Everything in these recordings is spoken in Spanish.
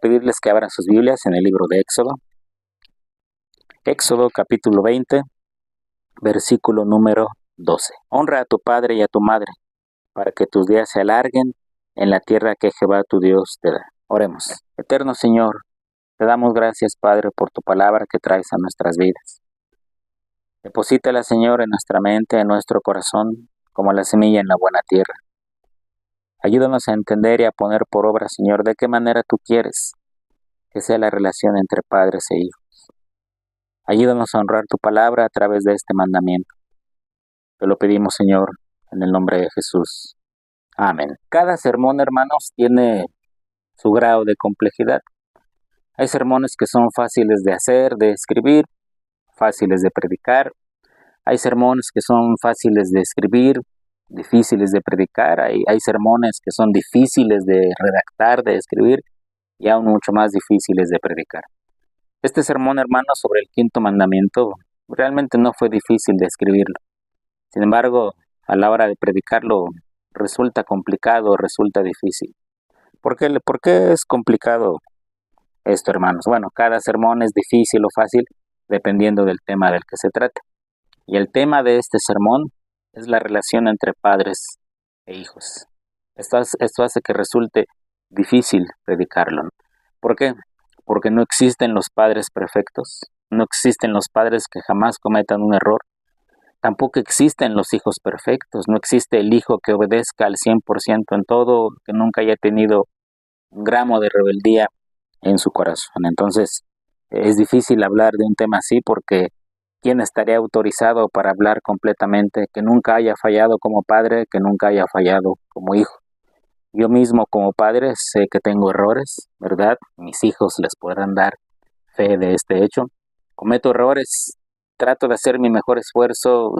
pedirles que abran sus Biblias en el libro de Éxodo. Éxodo capítulo 20, versículo número 12. Honra a tu padre y a tu madre, para que tus días se alarguen en la tierra que Jehová tu Dios te da. Oremos. Eterno Señor, te damos gracias, Padre, por tu palabra que traes a nuestras vidas. Deposítala, Señor, en nuestra mente, en nuestro corazón, como la semilla en la buena tierra. Ayúdanos a entender y a poner por obra, Señor, de qué manera tú quieres que sea la relación entre padres e hijos. Ayúdanos a honrar tu palabra a través de este mandamiento. Te lo pedimos, Señor, en el nombre de Jesús. Amén. Cada sermón, hermanos, tiene su grado de complejidad. Hay sermones que son fáciles de hacer, de escribir, fáciles de predicar. Hay sermones que son fáciles de escribir, difíciles de predicar. Hay sermones que son difíciles de redactar, de escribir, y aún mucho más difíciles de predicar. Este sermón, hermanos, sobre el quinto mandamiento, realmente no fue difícil de escribirlo. Sin embargo, a la hora de predicarlo, resulta complicado, resulta difícil. ¿Por qué es complicado esto, hermanos? Bueno, cada sermón es difícil o fácil dependiendo del tema del que se trate. Y el tema de este sermón es la relación entre padres e hijos. Esto hace que resulte difícil predicarlo, ¿no? ¿Por qué? Porque no existen los padres perfectos, no existen los padres que jamás cometan un error, tampoco existen los hijos perfectos, no existe el hijo que obedezca al 100% en todo, que nunca haya tenido un gramo de rebeldía en su corazón. Entonces, es difícil hablar de un tema así porque ¿quién estaría autorizado para hablar completamente que nunca haya fallado como padre, que nunca haya fallado como hijo? Yo mismo como padre sé que tengo errores, ¿verdad? Mis hijos les podrán dar fe de este hecho. Cometo errores, trato de hacer mi mejor esfuerzo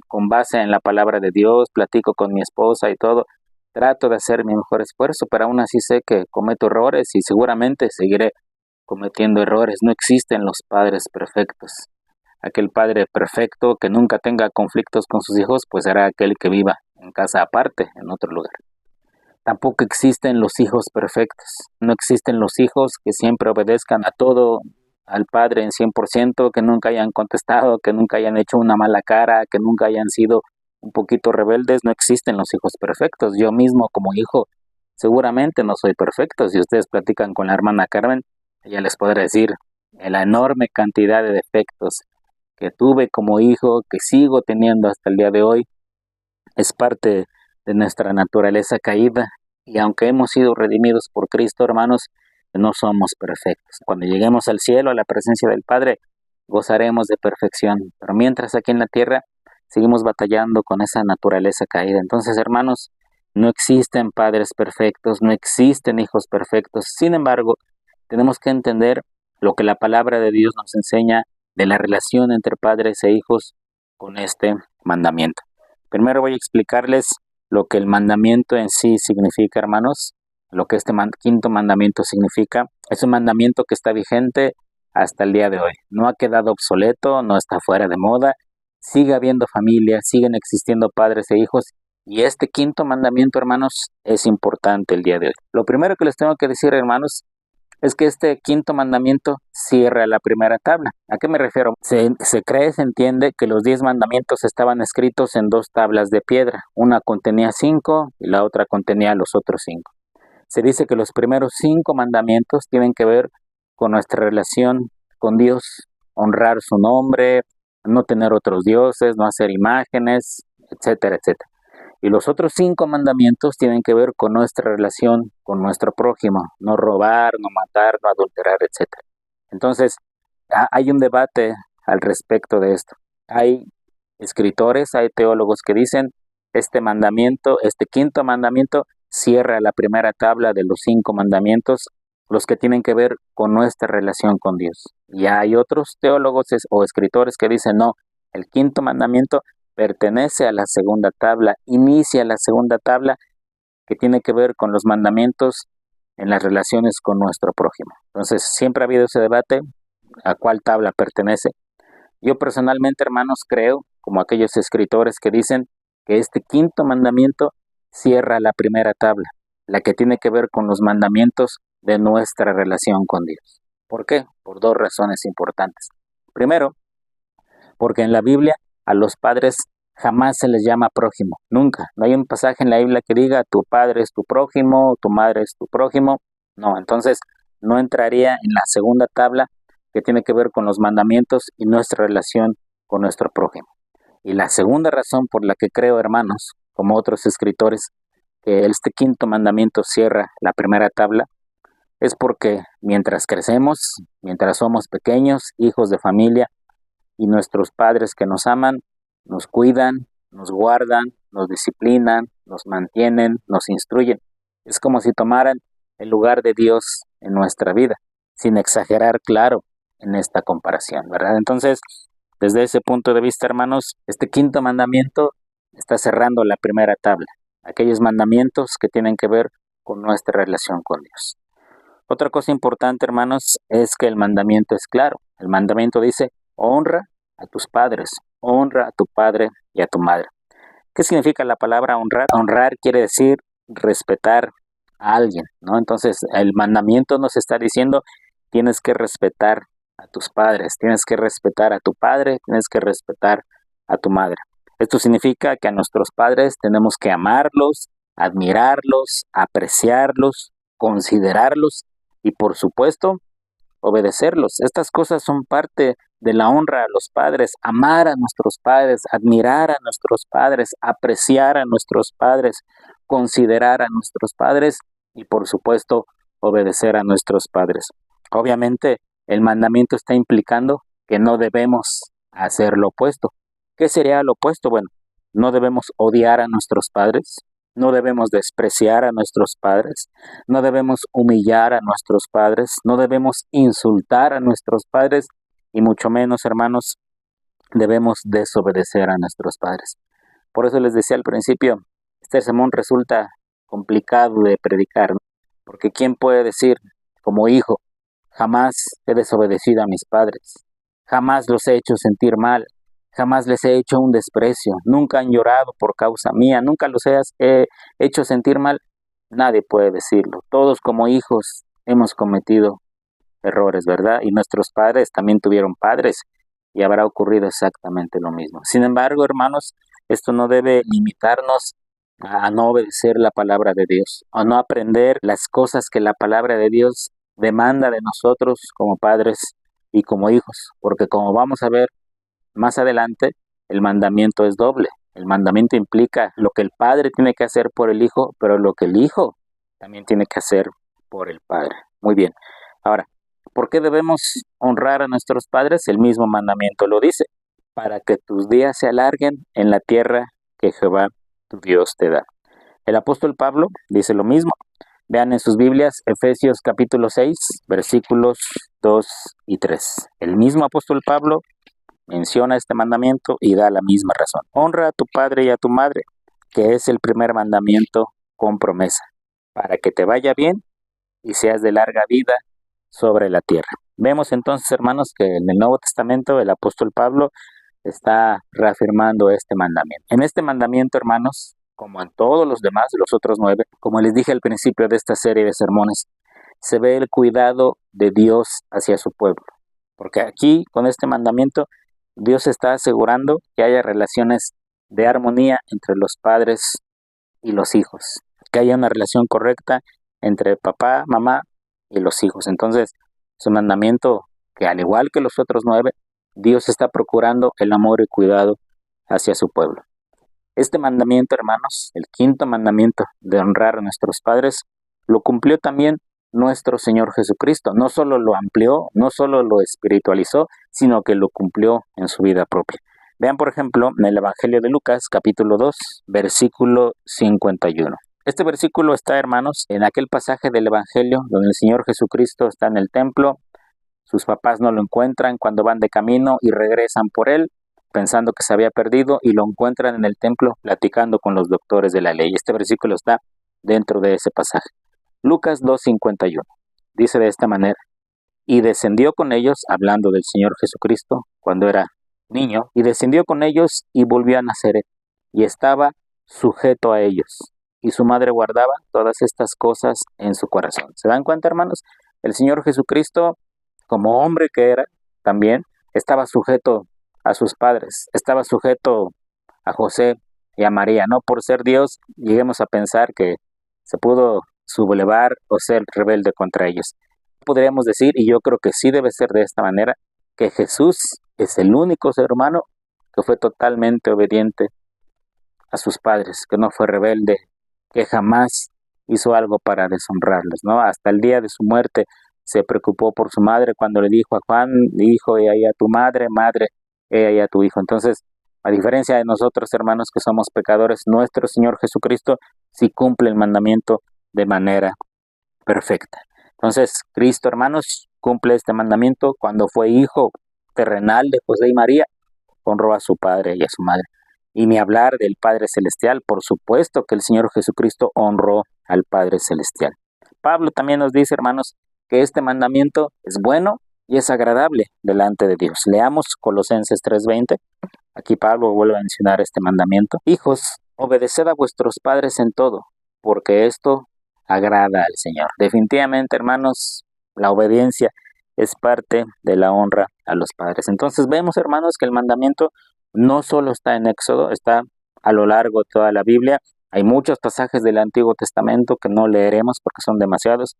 con base en la palabra de Dios, platico con mi esposa y todo. Trato de hacer mi mejor esfuerzo, pero aún así sé que cometo errores y seguramente seguiré cometiendo errores. No existen los padres perfectos. Aquel padre perfecto que nunca tenga conflictos con sus hijos, pues será aquel que viva en casa aparte, en otro lugar. Tampoco existen los hijos perfectos. No existen los hijos que siempre obedezcan a todo al padre en 100%, que nunca hayan contestado, que nunca hayan hecho una mala cara, que nunca hayan sido un poquito rebeldes. No existen los hijos perfectos. Yo mismo como hijo seguramente no soy perfecto. Si ustedes platican con la hermana Carmen, ella les podrá decir la enorme cantidad de defectos que tuve como hijo, que sigo teniendo hasta el día de hoy. Es parte de nuestra naturaleza caída, y aunque hemos sido redimidos por Cristo, hermanos, no somos perfectos. Cuando lleguemos al cielo, a la presencia del Padre, gozaremos de perfección, pero mientras aquí en la tierra seguimos batallando con esa naturaleza caída. Entonces, hermanos, no existen padres perfectos, no existen hijos perfectos. Sin embargo, tenemos que entender lo que la palabra de Dios nos enseña de la relación entre padres e hijos con este mandamiento. Primero voy a explicarles lo que el mandamiento en sí significa, hermanos, lo que este quinto mandamiento significa. Es un mandamiento que está vigente hasta el día de hoy. No ha quedado obsoleto, no está fuera de moda. Sigue habiendo familia, siguen existiendo padres e hijos. Y este quinto mandamiento, hermanos, es importante el día de hoy. Lo primero que les tengo que decir, hermanos, es que este quinto mandamiento cierra la primera tabla. ¿A qué me refiero? Se entiende que los 10 mandamientos estaban escritos en 2 tablas de piedra. Una contenía 5 y la otra contenía los otros 5. Se dice que los primeros 5 mandamientos tienen que ver con nuestra relación con Dios, honrar su nombre, no tener otros dioses, no hacer imágenes, etcétera, etcétera. Y los otros 5 mandamientos tienen que ver con nuestra relación con nuestro prójimo, no robar, no matar, no adulterar, etc. Entonces, hay un debate al respecto de esto. Hay escritores, hay teólogos que dicen, este mandamiento, este quinto mandamiento, cierra la primera tabla de los 5 mandamientos, los que tienen que ver con nuestra relación con Dios. Y hay otros teólogos o escritores que dicen, no, el quinto mandamiento pertenece a la segunda tabla, inicia la segunda tabla que tiene que ver con los mandamientos en las relaciones con nuestro prójimo. Entonces, siempre ha habido ese debate, a cuál tabla pertenece. Yo personalmente, hermanos, creo, como aquellos escritores que dicen que este quinto mandamiento cierra la primera tabla, la que tiene que ver con los mandamientos de nuestra relación con Dios. ¿Por qué? Por dos razones importantes. Primero, porque en la Biblia a los padres jamás se les llama prójimo, nunca. No hay un pasaje en la Biblia que diga tu padre es tu prójimo, tu madre es tu prójimo. No, entonces no entraría en la segunda tabla que tiene que ver con los mandamientos y nuestra relación con nuestro prójimo. Y la segunda razón por la que creo, hermanos, como otros escritores, que este quinto mandamiento cierra la primera tabla, es porque mientras crecemos, mientras somos pequeños, hijos de familia, y nuestros padres que nos aman, nos cuidan, nos guardan, nos disciplinan, nos mantienen, nos instruyen. Es como si tomaran el lugar de Dios en nuestra vida, sin exagerar, claro, en esta comparación, ¿verdad? Entonces, desde ese punto de vista, hermanos, este quinto mandamiento está cerrando la primera tabla, aquellos mandamientos que tienen que ver con nuestra relación con Dios. Otra cosa importante, hermanos, es que el mandamiento es claro. El mandamiento dice, honra a tus padres, honra a tu padre y a tu madre. ¿Qué significa la palabra honrar? Honrar quiere decir respetar a alguien, ¿no? Entonces, el mandamiento nos está diciendo, tienes que respetar a tus padres, tienes que respetar a tu padre, tienes que respetar a tu madre. Esto significa que a nuestros padres tenemos que amarlos, admirarlos, apreciarlos, considerarlos y, por supuesto, obedecerlos. Estas cosas son parte de la honra a los padres, amar a nuestros padres, admirar a nuestros padres, apreciar a nuestros padres, considerar a nuestros padres y, por supuesto, obedecer a nuestros padres. Obviamente, el mandamiento está implicando que no debemos hacer lo opuesto. ¿Qué sería lo opuesto? Bueno, no debemos odiar a nuestros padres, no debemos despreciar a nuestros padres, no debemos humillar a nuestros padres, no debemos insultar a nuestros padres y mucho menos, hermanos, debemos desobedecer a nuestros padres. Por eso les decía al principio, este sermón resulta complicado de predicar, ¿no? Porque ¿quién puede decir como hijo, jamás he desobedecido a mis padres, jamás los he hecho sentir mal, jamás les he hecho un desprecio, nunca han llorado por causa mía, nunca los he hecho sentir mal? Nadie puede decirlo. Todos como hijos hemos cometido errores, ¿verdad? Y nuestros padres también tuvieron padres y habrá ocurrido exactamente lo mismo. Sin embargo, hermanos, esto no debe limitarnos a no obedecer la palabra de Dios, a no aprender las cosas que la palabra de Dios demanda de nosotros como padres y como hijos, porque como vamos a ver más adelante, el mandamiento es doble. El mandamiento implica lo que el padre tiene que hacer por el hijo, pero lo que el hijo también tiene que hacer por el padre. Muy bien. Ahora, ¿por qué debemos honrar a nuestros padres? El mismo mandamiento lo dice, para que tus días se alarguen en la tierra que Jehová tu Dios te da. El apóstol Pablo dice lo mismo. Vean en sus Biblias Efesios capítulo 6, versículos 2 y 3. El mismo apóstol Pablo menciona este mandamiento y da la misma razón. Honra a tu padre y a tu madre, que es el primer mandamiento con promesa, para que te vaya bien y seas de larga vida sobre la tierra. Vemos entonces, hermanos, que en el Nuevo Testamento el apóstol Pablo está reafirmando este mandamiento. En este mandamiento, hermanos, como en todos los demás, los otros 9, como les dije al principio de esta serie de sermones, se ve el cuidado de Dios hacia su pueblo. Porque aquí, con este mandamiento, Dios está asegurando que haya relaciones de armonía entre los padres y los hijos, que haya una relación correcta entre papá, mamá y los hijos. Entonces, es un mandamiento que, al igual que los otros 9, Dios está procurando el amor y cuidado hacia su pueblo. Este mandamiento, hermanos, el quinto mandamiento de honrar a nuestros padres, lo cumplió también nuestro Señor Jesucristo. No solo lo amplió, no solo lo espiritualizó, sino que lo cumplió en su vida propia. Vean, por ejemplo, en el Evangelio de Lucas, capítulo 2, versículo 51. Este versículo está, hermanos, en aquel pasaje del Evangelio donde el Señor Jesucristo está en el templo, sus papás no lo encuentran cuando van de camino y regresan por él, pensando que se había perdido, y lo encuentran en el templo platicando con los doctores de la ley. Este versículo está dentro de ese pasaje. Lucas 2:51 dice de esta manera: y descendió con ellos, hablando del Señor Jesucristo cuando era niño, y descendió con ellos y volvió a nacer, y estaba sujeto a ellos. y su madre guardaba todas estas cosas en su corazón. ¿Se dan cuenta, hermanos? El Señor Jesucristo, como hombre que era, también estaba sujeto a sus padres, estaba sujeto a José y a María. No por ser Dios, lleguemos a pensar que se pudo sublevar o ser rebelde contra ellos. Podríamos decir, y yo creo que sí debe ser de esta manera, que Jesús es el único ser humano que fue totalmente obediente a sus padres, que no fue rebelde, que jamás hizo algo para deshonrarles, ¿no? Hasta el día de su muerte se preocupó por su madre cuando le dijo a Juan, hijo, he ahí a tu madre, madre, he ahí a tu hijo. Entonces, a diferencia de nosotros, hermanos, que somos pecadores, nuestro Señor Jesucristo sí cumple el mandamiento de manera perfecta. Entonces, Cristo, hermanos, cumple este mandamiento cuando fue hijo terrenal de José y María, honró a su padre y a su madre. Y ni hablar del Padre Celestial, por supuesto que el Señor Jesucristo honró al Padre Celestial. Pablo también nos dice, hermanos, que este mandamiento es bueno y es agradable delante de Dios. Leamos Colosenses 3:20. Aquí Pablo vuelve a mencionar este mandamiento. Hijos, obedeced a vuestros padres en todo, porque esto agrada al Señor. Definitivamente, hermanos, la obediencia es parte de la honra a los padres. Entonces vemos, hermanos, que el mandamiento no solo está en Éxodo, está a lo largo de toda la Biblia. Hay muchos pasajes del Antiguo Testamento que no leeremos porque son demasiados,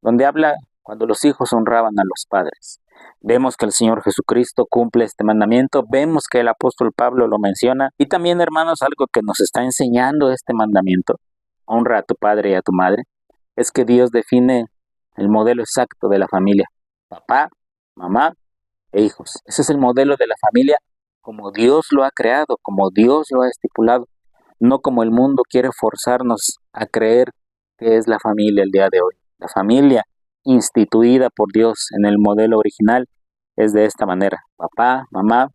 donde habla cuando los hijos honraban a los padres. Vemos que el Señor Jesucristo cumple este mandamiento, vemos que el apóstol Pablo lo menciona, y también, hermanos, algo que nos está enseñando este mandamiento, honra a tu padre y a tu madre, es que Dios define el modelo exacto de la familia, papá, mamá e hijos. Ese es el modelo de la familia como Dios lo ha creado, como Dios lo ha estipulado, no como el mundo quiere forzarnos a creer que es la familia el día de hoy. La familia instituida por Dios en el modelo original es de esta manera, papá, mamá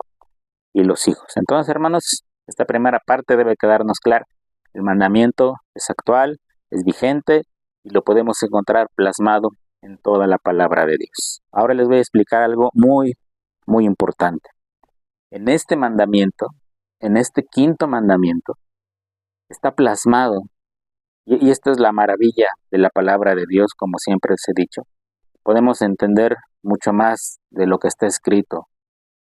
y los hijos. Entonces, hermanos, esta primera parte debe quedarnos clara. El mandamiento es actual, es vigente y lo podemos encontrar plasmado en toda la palabra de Dios. Ahora les voy a explicar algo muy, muy importante. En este mandamiento, en este quinto mandamiento, está plasmado, y esta es la maravilla de la palabra de Dios, como siempre les he dicho, podemos entender mucho más de lo que está escrito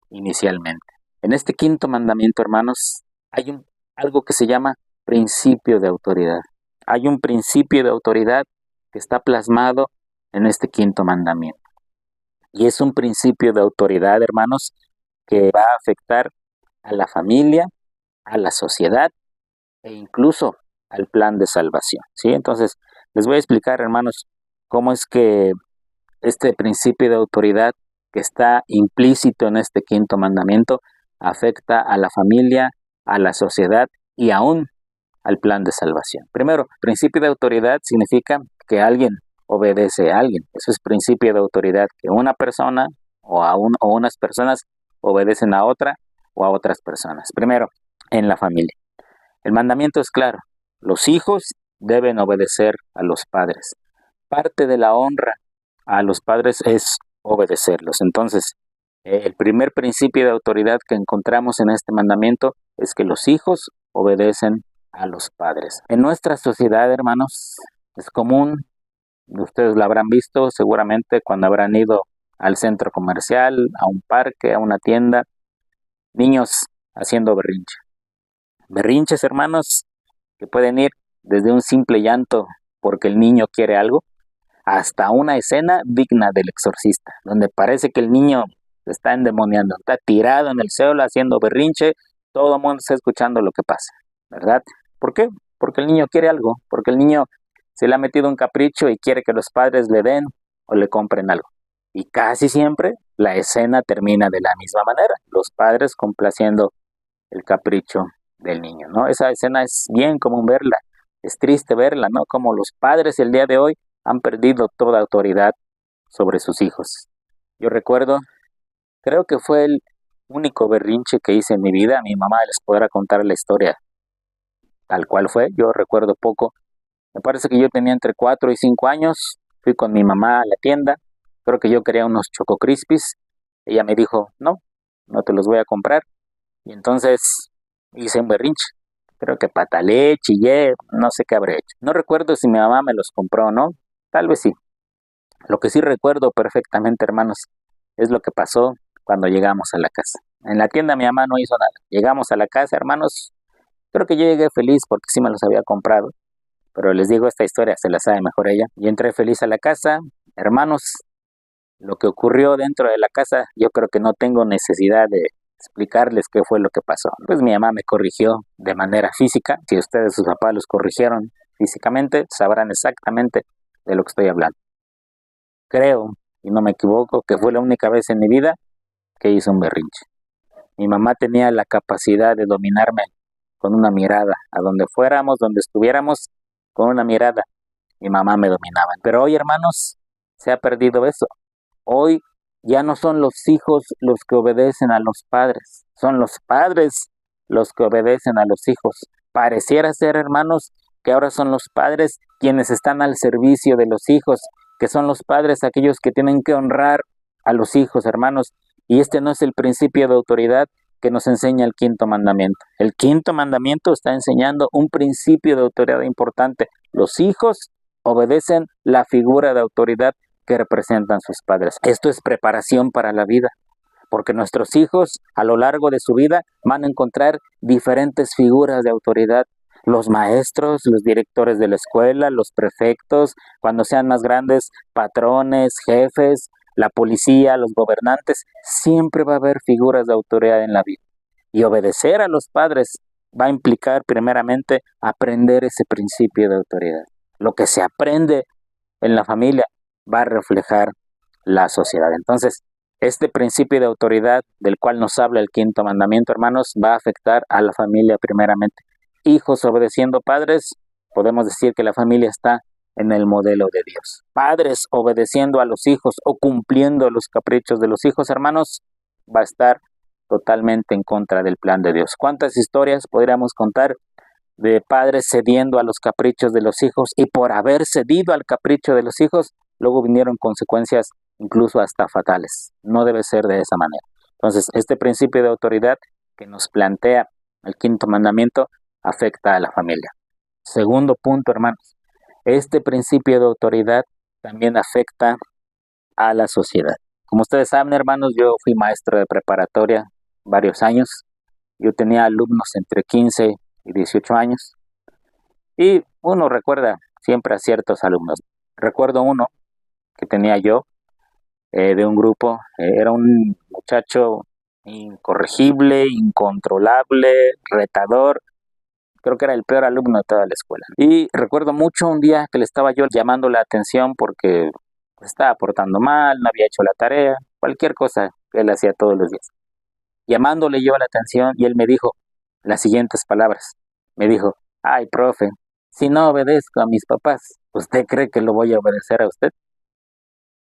inicialmente. En este quinto mandamiento, hermanos, hay algo que se llama principio de autoridad. Hay un principio de autoridad que está plasmado en este quinto mandamiento. Y es un principio de autoridad, hermanos, que va a afectar a la familia, a la sociedad e incluso al plan de salvación, ¿sí? Entonces, les voy a explicar, hermanos, cómo es que este principio de autoridad que está implícito en este quinto mandamiento afecta a la familia, a la sociedad y aún al plan de salvación. Primero, principio de autoridad significa que alguien obedece a alguien. Eso es principio de autoridad, que una persona o unas personas obedecen a otra o a otras personas. Primero, en la familia. El mandamiento es claro. Los hijos deben obedecer a los padres. Parte de la honra a los padres es obedecerlos. Entonces, el primer principio de autoridad que encontramos en este mandamiento es que los hijos obedecen a los padres. En nuestra sociedad, hermanos, es común, ustedes lo habrán visto seguramente cuando habrán ido al centro comercial, a un parque, a una tienda, niños haciendo berrinche. Berrinches, hermanos, que pueden ir desde un simple llanto porque el niño quiere algo, hasta una escena digna del exorcista, donde parece que el niño se está endemoniando, está tirado en el suelo haciendo berrinche, todo el mundo está escuchando lo que pasa, ¿verdad? ¿Por qué? Porque el niño quiere algo, porque el niño se le ha metido un capricho y quiere que los padres le den o le compren algo. Y casi siempre la escena termina de la misma manera, los padres complaciendo el capricho del niño, ¿no? Esa escena es bien común verla, es triste verla, ¿no? Como los padres el día de hoy han perdido toda autoridad sobre sus hijos. Yo recuerdo, creo que fue el único berrinche que hice en mi vida. Mi mamá les podrá contar la historia tal cual fue. Yo recuerdo poco. Me parece que yo tenía entre 4 y 5 años. Fui con mi mamá a la tienda. Creo que yo quería unos Choco Crispies. Ella me dijo, no, no te los voy a comprar. Y entonces hice un berrinche. Creo que pataleé, chillé, no sé qué habré hecho. No recuerdo si mi mamá me los compró o no, tal vez sí. Lo que sí recuerdo perfectamente, hermanos, es lo que pasó cuando llegamos a la casa. En la tienda mi mamá no hizo nada. Llegamos a la casa, hermanos. Creo que yo llegué feliz porque sí me los había comprado. Pero les digo, esta historia se la sabe mejor ella. Y entré feliz a la casa. Hermanos, lo que ocurrió dentro de la casa, yo creo que no tengo necesidad de explicarles qué fue lo que pasó. Pues mi mamá me corrigió de manera física. Si ustedes, sus papás, los corrigieron físicamente, sabrán exactamente de lo que estoy hablando. Creo, y no me equivoco, que fue la única vez en mi vida que hice un berrinche. Mi mamá tenía la capacidad de dominarme con una mirada, a donde fuéramos, donde estuviéramos, con una mirada. Mi mamá me dominaba. Pero hoy, hermanos, se ha perdido eso. Hoy ya no son los hijos los que obedecen a los padres, son los padres los que obedecen a los hijos. Pareciera ser, hermanos, que ahora son los padres quienes están al servicio de los hijos, que son los padres aquellos que tienen que honrar a los hijos, hermanos. Y este no es el principio de autoridad que nos enseña el quinto mandamiento. El quinto mandamiento está enseñando un principio de autoridad importante. Los hijos obedecen la figura de autoridad que representan sus padres. Esto es preparación para la vida, porque nuestros hijos a lo largo de su vida van a encontrar diferentes figuras de autoridad. Los maestros, los directores de la escuela, los prefectos, cuando sean más grandes, patrones, jefes, la policía, los gobernantes, siempre va a haber figuras de autoridad en la vida. Y obedecer a los padres va a implicar primeramente aprender ese principio de autoridad. Lo que se aprende en la familia va a reflejar la sociedad. Entonces, este principio de autoridad del cual nos habla el quinto mandamiento, hermanos, va a afectar a la familia primeramente. Hijos obedeciendo padres, podemos decir que la familia está en el modelo de Dios. Padres obedeciendo a los hijos o cumpliendo los caprichos de los hijos, hermanos, va a estar totalmente en contra del plan de Dios. ¿Cuántas historias podríamos contar de padres cediendo a los caprichos de los hijos, y por haber cedido al capricho de los hijos, luego vinieron consecuencias incluso hasta fatales? No debe ser de esa manera. Entonces, este principio de autoridad que nos plantea el quinto mandamiento afecta a la familia. Segundo punto, hermanos, este principio de autoridad también afecta a la sociedad. Como ustedes saben, hermanos, yo fui maestro de preparatoria varios años. Yo tenía alumnos entre 15 y 18 años, y uno recuerda siempre a ciertos alumnos. Recuerdo uno que tenía yo de un grupo, era un muchacho incorregible, incontrolable, retador. Creo que era el peor alumno de toda la escuela. Y recuerdo mucho un día que le estaba yo llamando la atención porque estaba portando mal, no había hecho la tarea, cualquier cosa que él hacía todos los días. Llamándole yo la atención, y él me dijo las siguientes palabras. Me dijo: ay, profe, si no obedezco a mis papás, ¿usted cree que lo voy a obedecer a usted?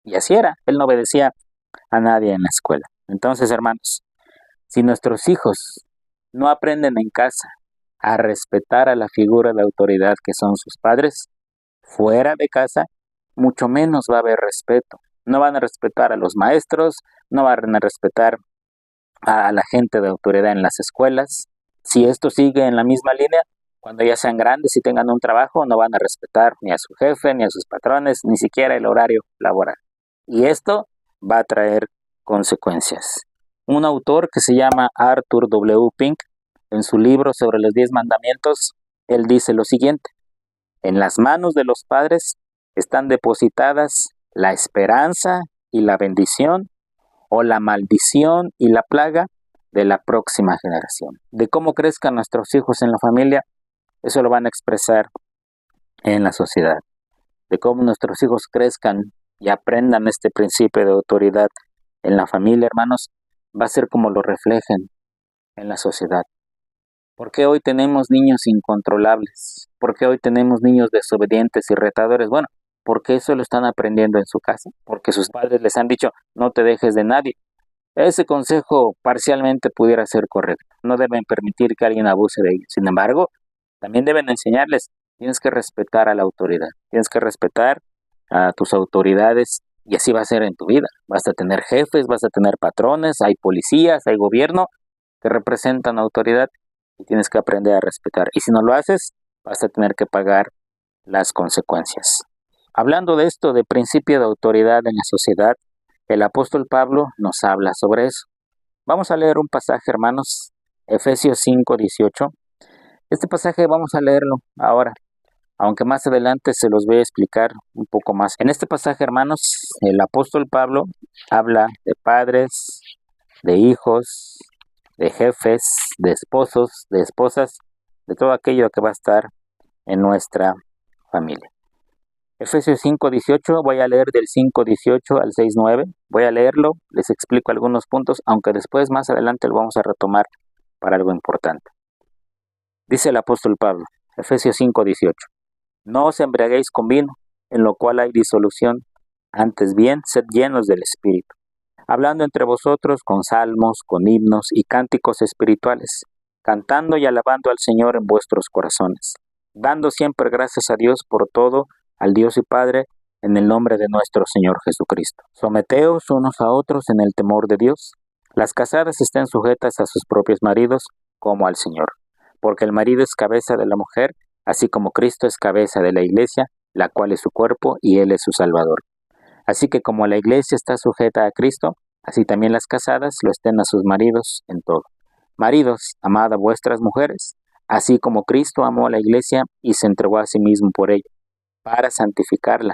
Y así era, él no obedecía a nadie en la escuela. Entonces, hermanos, si nuestros hijos no aprenden en casa a respetar a la figura de autoridad que son sus padres, fuera de casa, mucho menos va a haber respeto. No van a respetar a los maestros, no van a respetar a la gente de autoridad en las escuelas. Si esto sigue en la misma línea, cuando ya sean grandes y tengan un trabajo, no van a respetar ni a su jefe, ni a sus patrones, ni siquiera el horario laboral. Y esto va a traer consecuencias. Un autor que se llama Arthur W. Pink, en su libro sobre los 10 mandamientos, él dice lo siguiente: en las manos de los padres están depositadas la esperanza y la bendición, o la maldición y la plaga de la próxima generación. De cómo crezcan nuestros hijos en la familia, eso lo van a expresar en la sociedad. De cómo nuestros hijos crezcan y aprendan este principio de autoridad en la familia, hermanos, va a ser como lo reflejen en la sociedad. ¿Por qué hoy tenemos niños incontrolables? ¿Por qué hoy tenemos niños desobedientes y retadores? Bueno, porque eso lo están aprendiendo en su casa, porque sus padres les han dicho: no te dejes de nadie. Ese consejo parcialmente pudiera ser correcto. No deben permitir que alguien abuse de ellos. Sin embargo, también deben enseñarles: tienes que respetar a la autoridad, tienes que respetar a tus autoridades, y así va a ser en tu vida. Vas a tener jefes, vas a tener patrones, hay policías, hay gobierno que representan autoridad, y tienes que aprender a respetar. Y si no lo haces, vas a tener que pagar las consecuencias. Hablando de esto, de principio de autoridad en la sociedad, el apóstol Pablo nos habla sobre eso. Vamos a leer un pasaje, hermanos, Efesios 5:18. Este pasaje vamos a leerlo ahora, aunque más adelante se los voy a explicar un poco más. En este pasaje, hermanos, el apóstol Pablo habla de padres, de hijos, de jefes, de esposos, de esposas, de todo aquello que va a estar en nuestra familia. Efesios 5:18, voy a leer del 5:18 al 6:9, voy a leerlo, les explico algunos puntos, aunque después más adelante lo vamos a retomar para algo importante. Dice el apóstol Pablo, Efesios 5:18, no os embriaguéis con vino, en lo cual hay disolución, antes bien, sed llenos del Espíritu, hablando entre vosotros con salmos, con himnos y cánticos espirituales, cantando y alabando al Señor en vuestros corazones, dando siempre gracias a Dios por todo, al Dios y Padre, en el nombre de nuestro Señor Jesucristo. Someteos unos a otros en el temor de Dios. Las casadas estén sujetas a sus propios maridos, como al Señor, porque el marido es cabeza de la mujer, así como Cristo es cabeza de la iglesia, la cual es su cuerpo y Él es su Salvador. Así que como la iglesia está sujeta a Cristo, así también las casadas lo estén a sus maridos en todo. Maridos, amad a vuestras mujeres, así como Cristo amó a la iglesia y se entregó a sí mismo por ella, para santificarla,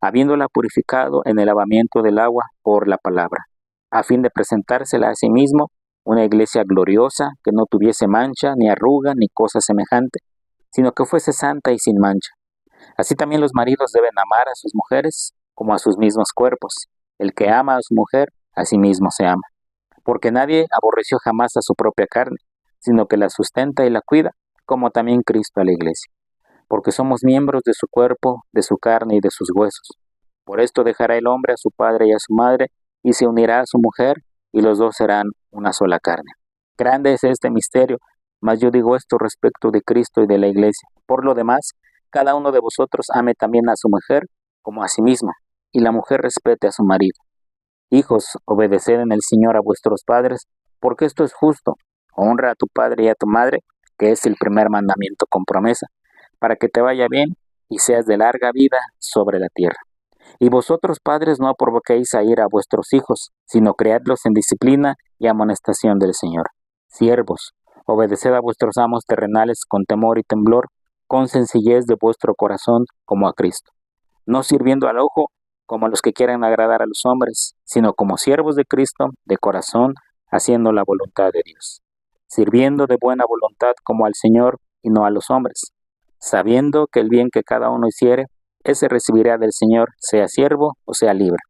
habiéndola purificado en el lavamiento del agua por la palabra, a fin de presentársela a sí mismo una iglesia gloriosa, que no tuviese mancha, ni arruga, ni cosa semejante, sino que fuese santa y sin mancha. Así también los maridos deben amar a sus mujeres como a sus mismos cuerpos. El que ama a su mujer, a sí mismo se ama. Porque nadie aborreció jamás a su propia carne, sino que la sustenta y la cuida, como también Cristo a la iglesia. Porque somos miembros de su cuerpo, de su carne y de sus huesos. Por esto dejará el hombre a su padre y a su madre, y se unirá a su mujer, y los dos serán una sola carne. Grande es este misterio, mas yo digo esto respecto de Cristo y de la iglesia. Por lo demás, cada uno de vosotros ame también a su mujer como a sí mismo, y la mujer respete a su marido. Hijos, obedeced en el Señor a vuestros padres, porque esto es justo. Honra a tu padre y a tu madre, que es el primer mandamiento con promesa, para que te vaya bien y seas de larga vida sobre la tierra. Y vosotros, padres, no provoquéis a ira a vuestros hijos, sino criadlos en disciplina y amonestación del Señor. Siervos, obedeced a vuestros amos terrenales con temor y temblor, con sencillez de vuestro corazón como a Cristo, no sirviendo al ojo como a los que quieren agradar a los hombres, sino como siervos de Cristo, de corazón, haciendo la voluntad de Dios, sirviendo de buena voluntad como al Señor y no a los hombres, sabiendo que el bien que cada uno hiciere, ese recibirá del Señor, sea siervo o sea libre.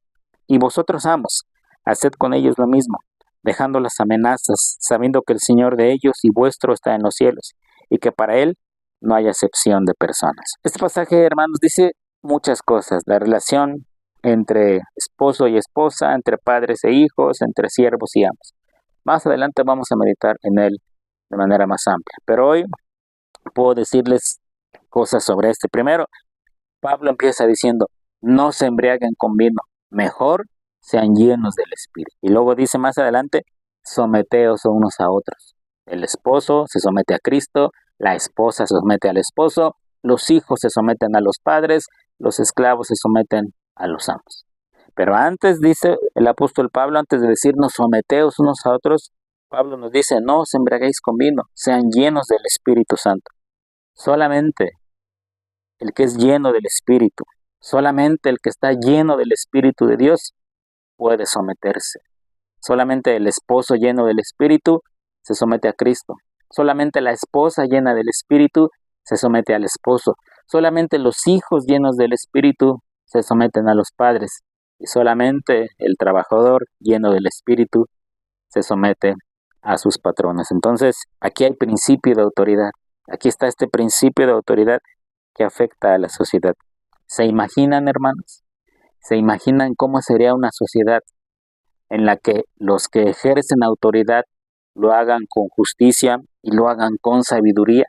Y vosotros, amos, haced con ellos lo mismo, dejando las amenazas, sabiendo que el Señor de ellos y vuestro está en los cielos, y que para Él no hay acepción de personas. Este pasaje, hermanos, dice muchas cosas: la relación entre esposo y esposa, entre padres e hijos, entre siervos y amos. Más adelante vamos a meditar en él de manera más amplia, pero hoy puedo decirles cosas sobre este. Primero, Pablo empieza diciendo, no se embriaguen con vino, mejor sean llenos del Espíritu. Y luego dice más adelante, someteos unos a otros. El esposo se somete a Cristo, la esposa se somete al esposo, los hijos se someten a los padres, los esclavos se someten a los amos. Pero antes, dice el apóstol Pablo, antes de decirnos someteos unos a otros, Pablo nos dice, no os embriaguéis con vino, sean llenos del Espíritu Santo. Solamente el que es lleno del Espíritu, solamente el que está lleno del Espíritu de Dios puede someterse. Solamente el esposo lleno del Espíritu se somete a Cristo. Solamente la esposa llena del Espíritu se somete al esposo. Solamente los hijos llenos del Espíritu se someten a los padres. Y solamente el trabajador lleno del Espíritu se somete a sus patrones. Entonces, aquí hay principio de autoridad. Aquí está este principio de autoridad que afecta a la sociedad. ¿Se imaginan, hermanos? ¿Se imaginan cómo sería una sociedad en la que los que ejercen autoridad lo hagan con justicia y lo hagan con sabiduría,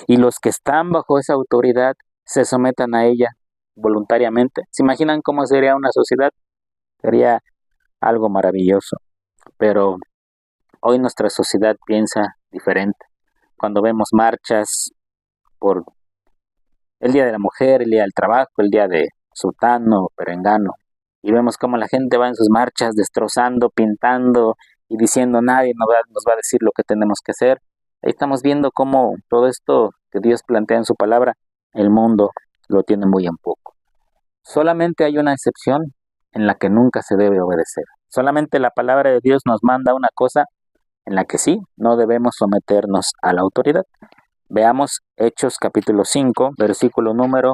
y los que están bajo esa autoridad se sometan a ella voluntariamente? ¿Se imaginan cómo sería una sociedad? Sería algo maravilloso, pero hoy nuestra sociedad piensa diferente. cuando vemos marchas por el Día de la Mujer, el Día del Trabajo, el Día de Sutano, Perengano, y vemos cómo la gente va en sus marchas destrozando, pintando y diciendo nadie nos va a decir lo que tenemos que hacer. Ahí estamos viendo cómo todo esto que Dios plantea en su palabra, el mundo lo tiene muy en poco. Solamente hay una excepción en la que nunca se debe obedecer. Solamente la palabra de Dios nos manda una cosa en la que sí, no debemos someternos a la autoridad. Veamos Hechos capítulo 5, versículo número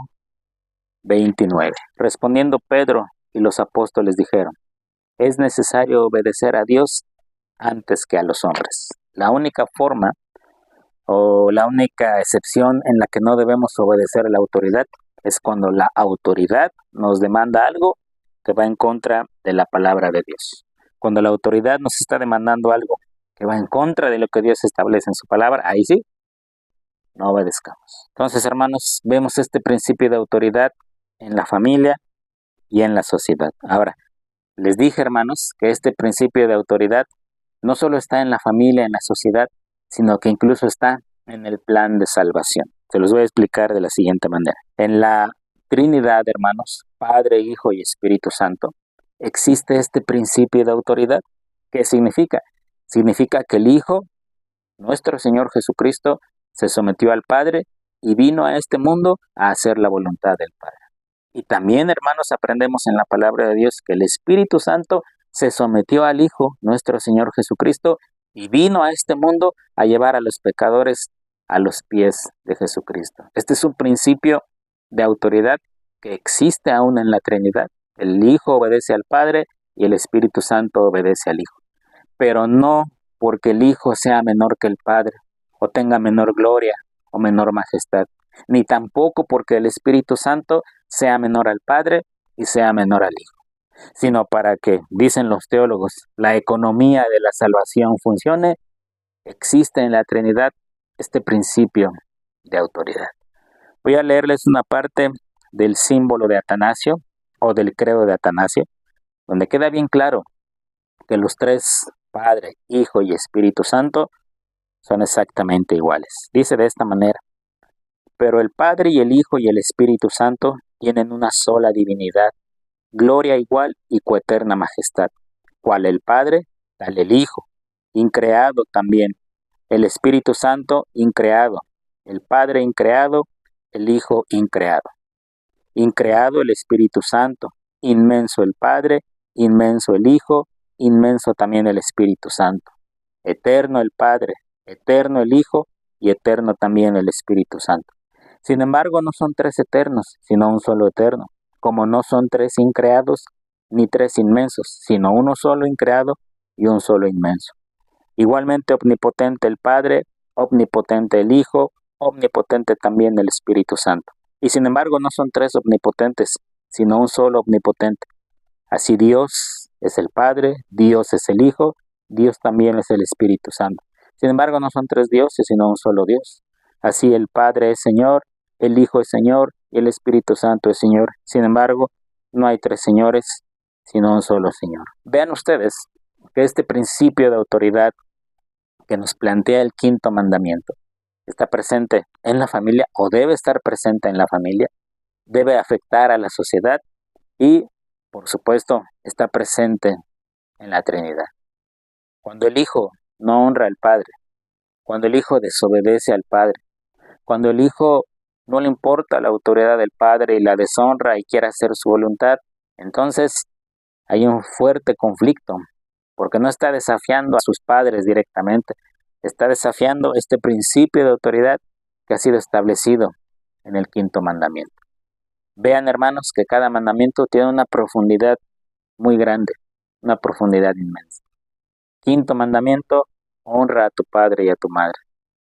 29. Respondiendo Pedro y los apóstoles dijeron, es necesario obedecer a Dios antes que a los hombres. La única forma o la única excepción en la que no debemos obedecer a la autoridad es cuando la autoridad nos demanda algo que va en contra de la palabra de Dios. Cuando la autoridad nos está demandando algo que va en contra de lo que Dios establece en su palabra, ahí sí, no obedezcamos. Entonces, hermanos, vemos este principio de autoridad en la familia y en la sociedad. Ahora, les dije, hermanos, que este principio de autoridad no solo está en la familia, en la sociedad, sino que incluso está en el plan de salvación. Se los voy a explicar de la siguiente manera. En la Trinidad, hermanos, Padre, Hijo y Espíritu Santo, existe este principio de autoridad. ¿Qué significa? Significa que el Hijo, nuestro Señor Jesucristo, se sometió al Padre y vino a este mundo a hacer la voluntad del Padre. Y también, hermanos, aprendemos en la palabra de Dios que el Espíritu Santo se sometió al Hijo, nuestro Señor Jesucristo, y vino a este mundo a llevar a los pecadores a los pies de Jesucristo. Este es un principio de autoridad que existe aún en la Trinidad. El Hijo obedece al Padre y el Espíritu Santo obedece al Hijo. Pero no porque el Hijo sea menor que el Padre, o tenga menor gloria o menor majestad, ni tampoco porque el Espíritu Santo sea menor al Padre y sea menor al Hijo, sino para que, dicen los teólogos, la economía de la salvación funcione, existe en la Trinidad este principio de autoridad. Voy a leerles una parte del símbolo de Atanasio o del credo de Atanasio, donde queda bien claro que los tres, Padre, Hijo y Espíritu Santo, son exactamente iguales. Dice de esta manera, pero el Padre y el Hijo y el Espíritu Santo tienen una sola divinidad, gloria igual y coeterna majestad, cual el Padre, tal el Hijo, increado también, el Espíritu Santo increado, el Padre increado, el Hijo increado. Increado el Espíritu Santo, inmenso el Padre, inmenso el Hijo, inmenso también el Espíritu Santo. Eterno el Padre, eterno el Hijo y eterno también el Espíritu Santo. Sin embargo, no son tres eternos, sino un solo eterno, como no son tres increados ni tres inmensos, sino uno solo increado y un solo inmenso. Igualmente omnipotente el Padre, omnipotente el Hijo, omnipotente también el Espíritu Santo. Y sin embargo, no son tres omnipotentes, sino un solo omnipotente. Así Dios es el Padre, Dios es el Hijo, Dios también es el Espíritu Santo. Sin embargo, no son tres dioses, sino un solo Dios. Así el Padre es Señor, el Hijo es Señor y el Espíritu Santo es Señor. Sin embargo, no hay tres señores, sino un solo Señor. Vean ustedes que este principio de autoridad que nos plantea el quinto mandamiento está presente en la familia o debe estar presente en la familia, debe afectar a la sociedad y, por supuesto, está presente en la Trinidad. Cuando el Hijo no honra al Padre, cuando el Hijo desobedece al Padre, cuando el Hijo no le importa la autoridad del Padre y la deshonra y quiere hacer su voluntad, entonces hay un fuerte conflicto, porque no está desafiando a sus padres directamente, está desafiando este principio de autoridad que ha sido establecido en el quinto mandamiento. Vean, hermanos, que cada mandamiento tiene una profundidad muy grande, una profundidad inmensa. Quinto mandamiento, honra a tu padre y a tu madre.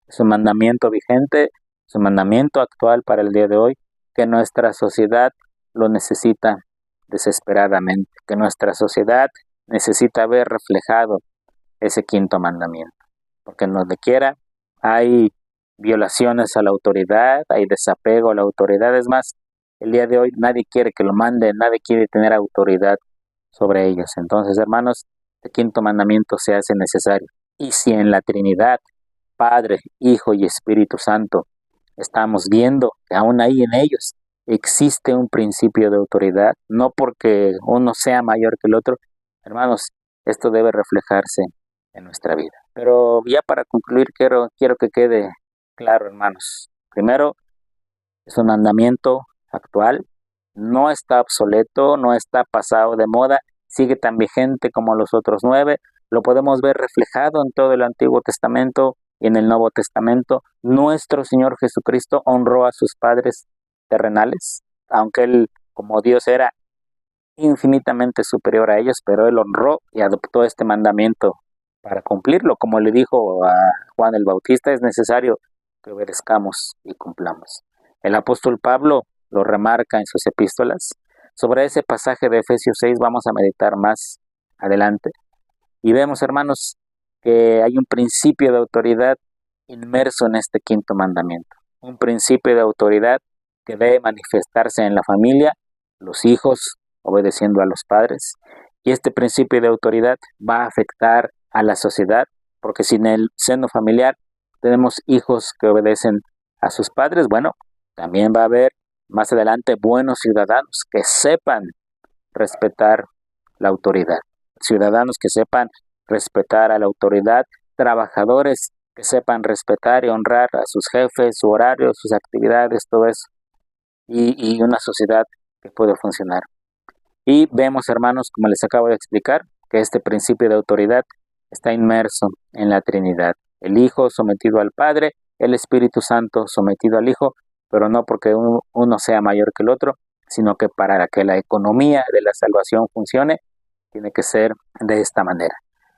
Es un mandamiento vigente, es un mandamiento actual para el día de hoy, que nuestra sociedad lo necesita desesperadamente, que nuestra sociedad necesita ver reflejado ese quinto mandamiento, porque en donde quiera hay violaciones a la autoridad, hay desapego a la autoridad. Es más, el día de hoy nadie quiere que lo mande, nadie quiere tener autoridad sobre ellos. Entonces, hermanos, el quinto mandamiento se hace necesario. Y si en la Trinidad Padre, Hijo y Espíritu Santo, estamos viendo que aún ahí en ellos existe un principio de autoridad, no porque uno sea mayor que el otro. Hermanos, esto debe reflejarse en nuestra vida. Pero ya para concluir, quiero que quede claro, hermanos. Primero, es un mandamiento actual, no está obsoleto, no está pasado de moda, sigue tan vigente como los otros 9. Lo podemos ver reflejado en todo el Antiguo Testamento y en el Nuevo Testamento. Nuestro Señor Jesucristo honró a sus padres terrenales, aunque Él, como Dios, era infinitamente superior a ellos, pero Él honró y adoptó este mandamiento para cumplirlo. Como le dijo a Juan el Bautista, es necesario que obedezcamos y cumplamos. El apóstol Pablo lo remarca en sus epístolas. Sobre ese pasaje de Efesios 6 vamos a meditar más adelante. Y vemos, hermanos, que hay un principio de autoridad inmerso en este quinto mandamiento. Un principio de autoridad que debe manifestarse en la familia, los hijos obedeciendo a los padres. Y este principio de autoridad va a afectar a la sociedad, porque si en el seno familiar tenemos hijos que obedecen a sus padres, bueno, también va a haber más adelante buenos ciudadanos que sepan respetar la autoridad. Ciudadanos que sepan respetar a la autoridad, trabajadores que sepan respetar y honrar a sus jefes, su horario, sus actividades, todo eso. Y una sociedad que puede funcionar. Y vemos, hermanos, como les acabo de explicar, que este principio de autoridad está inmerso en la Trinidad. El Hijo sometido al Padre, el Espíritu Santo sometido al Hijo, pero no porque uno sea mayor que el otro, sino que para que la economía de la salvación funcione, tiene que ser de esta manera.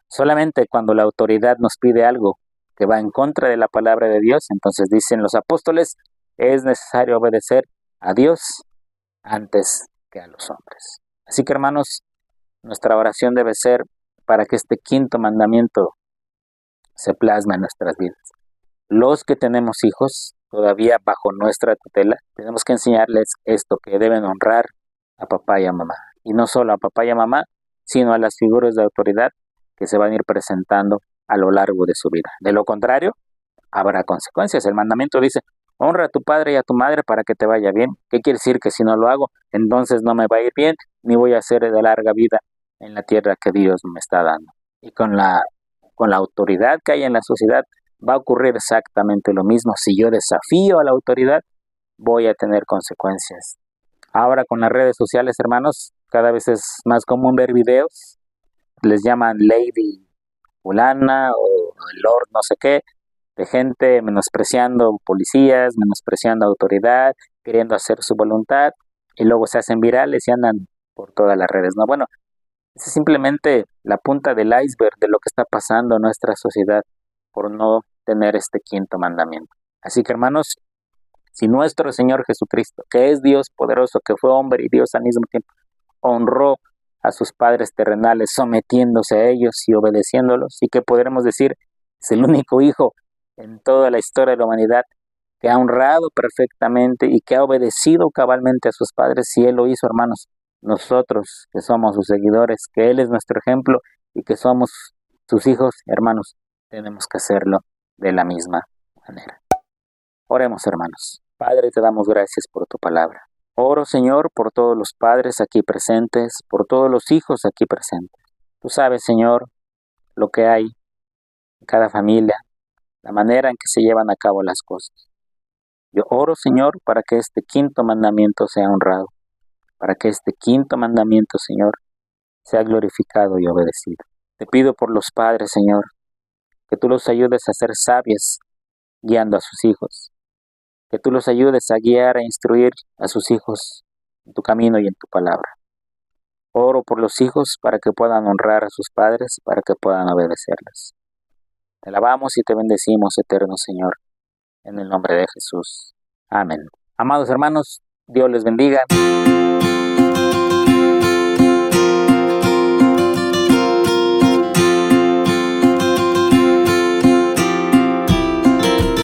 Solamente cuando la autoridad nos pide algo que va en contra de la palabra de Dios, entonces dicen los apóstoles, es necesario obedecer a Dios antes que a los hombres. Así que, hermanos, nuestra oración debe ser para que este quinto mandamiento se plasme en nuestras vidas. Los que tenemos hijos todavía bajo nuestra tutela, tenemos que enseñarles esto, que deben honrar a papá y a mamá. Y no solo a papá y a mamá, sino a las figuras de autoridad que se van a ir presentando a lo largo de su vida. De lo contrario, habrá consecuencias. El mandamiento dice, honra a tu padre y a tu madre para que te vaya bien. ¿Qué quiere decir? Que si no lo hago, entonces no me va a ir bien, ni voy a ser de larga vida en la tierra que Dios me está dando. Y con la autoridad que hay en la sociedad, va a ocurrir exactamente lo mismo. Si yo desafío a la autoridad, voy a tener consecuencias. Ahora con las redes sociales, hermanos, cada vez es más común ver videos, les llaman Lady fulana o Lord no sé qué, de gente menospreciando policías, menospreciando autoridad, queriendo hacer su voluntad, y luego se hacen virales y andan por todas las redes, ¿no? Bueno, es simplemente la punta del iceberg de lo que está pasando en nuestra sociedad por no tener este quinto mandamiento. Así que, hermanos, si nuestro Señor Jesucristo, que es Dios poderoso, que fue hombre y Dios al mismo tiempo, honró a sus padres terrenales sometiéndose a ellos y obedeciéndolos, y que podremos decir es el único hijo en toda la historia de la humanidad que ha honrado perfectamente y que ha obedecido cabalmente a sus padres, si Él lo hizo, hermanos, nosotros que somos sus seguidores, que Él es nuestro ejemplo y que somos sus hijos, hermanos, tenemos que hacerlo de la misma manera. Oremos, hermanos. Padre, te damos gracias por tu palabra. Oro, Señor, por todos los padres aquí presentes, por todos los hijos aquí presentes. Tú sabes, Señor, lo que hay en cada familia, la manera en que se llevan a cabo las cosas. Yo oro, Señor, para que este quinto mandamiento sea honrado, para que este quinto mandamiento, Señor, sea glorificado y obedecido. Te pido por los padres, Señor, que tú los ayudes a ser sabios guiando a sus hijos, que tú los ayudes a guiar, a instruir a sus hijos en tu camino y en tu palabra. Oro por los hijos para que puedan honrar a sus padres, para que puedan obedecerles. Te alabamos y te bendecimos, eterno Señor, en el nombre de Jesús. Amén. Amados hermanos, Dios les bendiga.